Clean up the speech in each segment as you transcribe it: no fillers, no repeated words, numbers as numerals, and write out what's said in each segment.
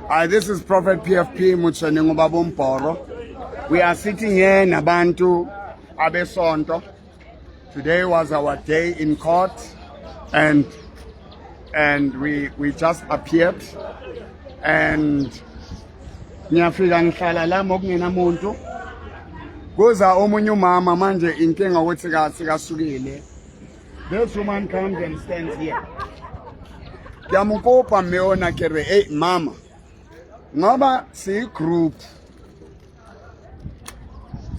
Hi, this is Prophet PFP Mutsanengo Babomporo. We are sitting here in Abantu Abesonto. Today was our day in court, and we just appeared, and ngiyafika ngihlala la mokungena muntu kuza omunye umama manje inkinga ukuthi kasukile. This woman comes and stands here. Ngiyamukopa meona kere, hey mama, ngoba si group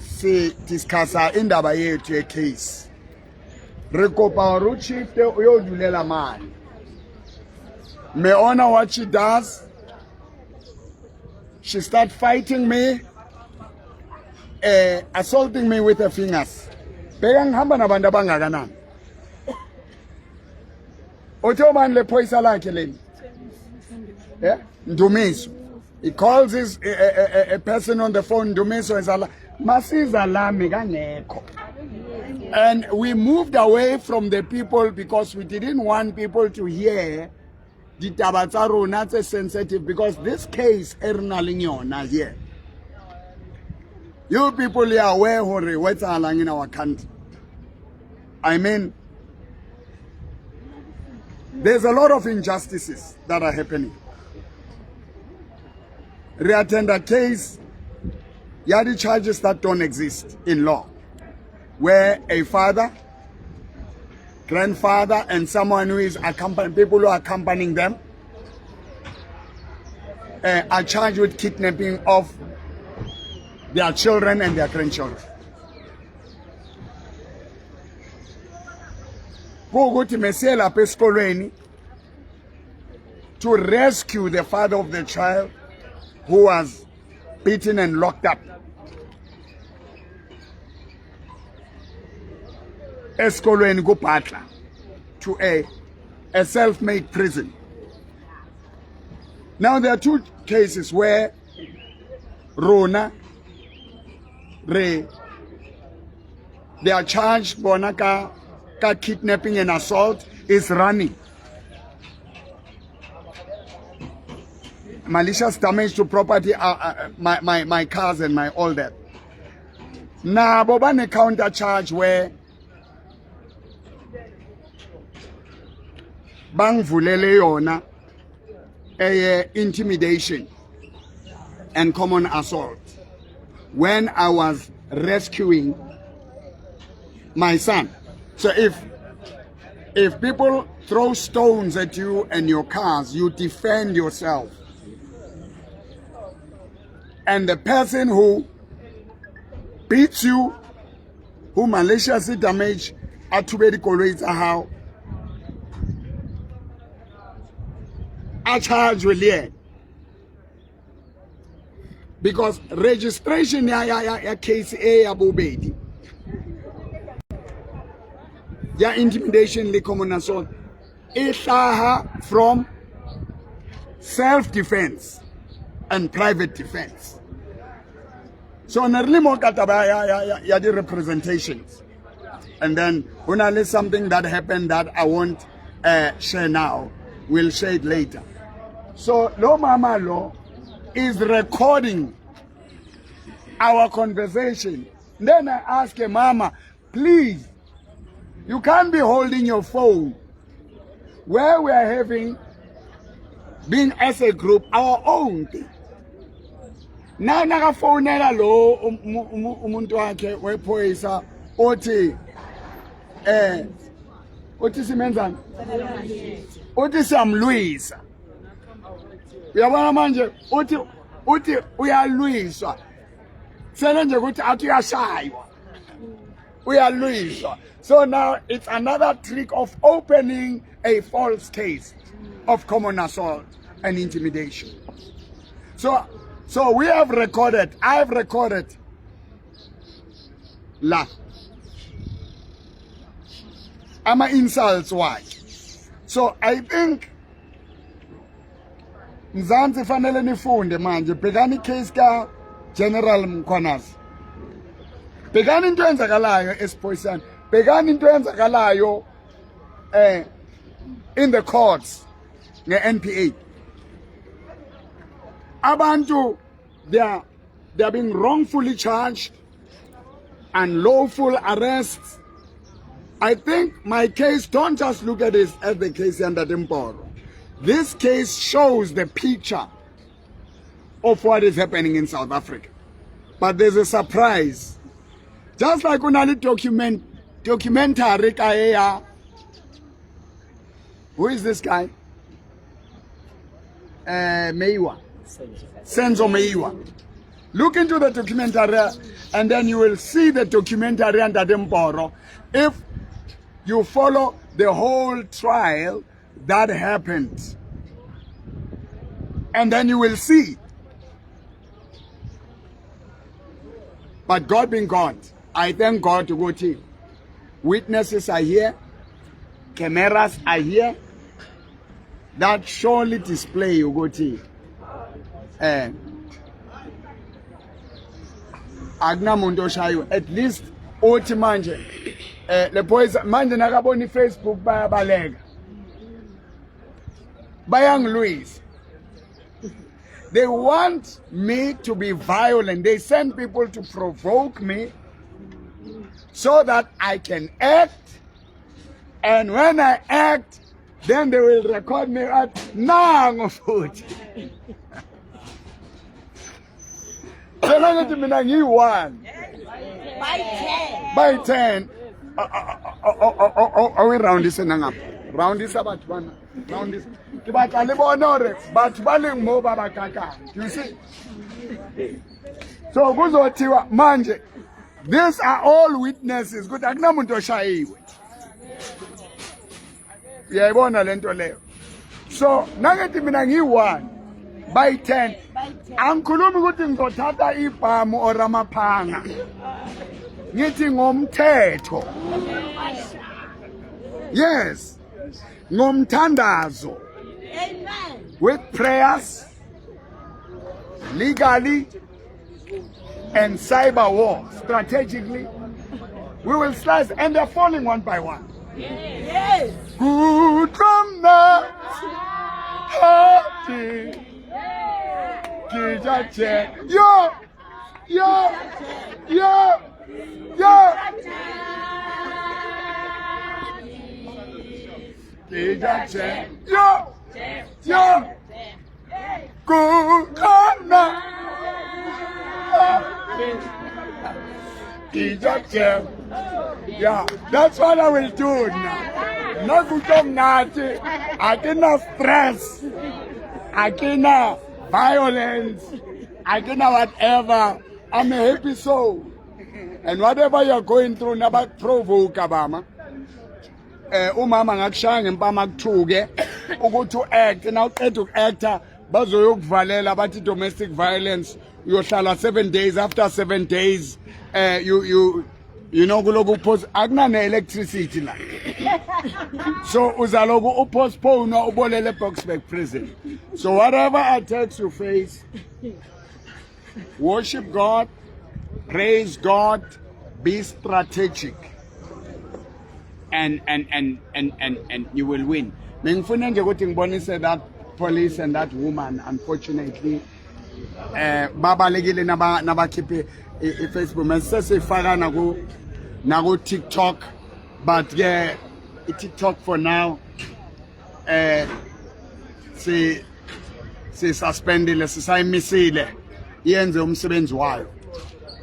si discussa indaba yethu ye case, re kopa ro chief uyodulela mali. Meona what she does, she start fighting me, assaulting me with her fingers. Beka ngihamba nabantu abangakanani. Otoman le phoyisa lakhe leni. Yeah? Ndumiso. He calls his a person on the phone, Ndumiso is ala. Masiza lami kangekho. And we moved away from the people because we didn't want people to hear the tabataro not sensitive, because this case ernalingyona here. You people are aware hore what's along in our country. I mean, there's a lot of injustices that are happening. Reattend case, yadi charges that don't exist in law, where a father, grandfather, and someone who is accompanying, people who are accompanying them, are charged with kidnapping of their children and their grandchildren. To rescue the father of the child who was beaten and locked up. Eskolweni kupatla to a self-made prison. Now there are two cases where Rona, they are charged bonaka kidnapping and assault is running. Malicious damage to property, my cars and my all that. Now, Bobane counter charge where Bang Vulele Yona, intimidation and common assault when I was rescuing my son. So if people throw stones at you and your cars, you defend yourself. And the person who beats you, who maliciously damage, how I charge with it. Because registration ya case A abubedi. Ya intimidation le common assault. Ihlaha from self-defense and private defense. So nerlimo kataba ya the representations. And then when I list something that happened that I won't share now, we'll share it later. So Lo Mama Law is recording our conversation. Then I ask her, Mama, please, you can't be holding your phone where we are having, being as a group, our own thing. Now nakafonela lo umuntu wakhe wephoyisa othi othi simenzani othi siyamlwisa. Uyabona manje uthi uyalwiswa. Sele nje ukuthi athi uyashaywa. Uyalwiswa. So now it's another trick of opening a false case of common assault and intimidation. So we have recorded, I have recorded la ama insults why. So I think Mzansi fanele nifunde manje, bhekani case ka General Mkhwanazi. Bhekani into eyenzakalayo esiphoyisana. Bhekani into eyenzakalayo in the courts nge-NPA. abantu, they are being wrongfully charged, unlawful arrests. I think my case, don't just look at this as the case under Dimporo. This case shows the picture of what is happening in South Africa. But there's a surprise. Just like unali documentary kaya. Who is this guy? Meiwa. Senzo Meiwa. Look into the documentary and then you will see the documentary under Dimporo. If you follow the whole trial that happened, and then you will see. But God being God, I thank God to go to. Witnesses are here, cameras are here, that surely display you go to. Agna Mundo Shayo, at least othi manje le boys manje nakabona iFacebook bayabalega bayangilwisa. They want me to be violent. They send people to provoke me so that I can act, and when I act then they will record me at nango futhi. Selanga mina ngiyi-1 by 10 awirowundise nangapha roundisa bathu bana roundisa ke batla le bona hore batho ba leng mo ba bakakang. You see, so kuzothiwa manje these are all witnesses ukuthi akunamuntu oshayiwe. Uyayibona lento leyo. So nangethi mina ngiyi-1 by 10 angikhulumi ukuthi ngizothatha ibhamu or amaphanga, ngithi ngomthetho. Yes, ngomthandazo. Amen. With prayers, legally, and cyber war, strategically, we will slice, and they're falling one by one. Yes. Good from the party. Yo, yo, yo, yo. Yo, yo. Good yeah, that's what I will do now. No kutomnati, akina stress, akina violence, akina whatever. I'm a happy soul. And whatever you're going through, never provoke abama. Umama ngakushaya ngempama kuthuke ukuthi act, now to actor bazoyokuvalela bathi domestic violence uyohlala 7 days. After 7 days you know kuloku post akunane electricity la. So uzaloku upostpone ubolele Boksburg prison. So whatever attacks you face, worship God, praise God, be strategic, and you will win. Mengifuna nje ukuthi ngibonise that police and that woman, unfortunately babalekile nabakhiphe iFacebook mesesifaka naku TikTok, but yeah, TikTok for now si suspendile, sisayimisile iyenze umsebenzi wayo.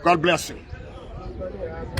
God bless you.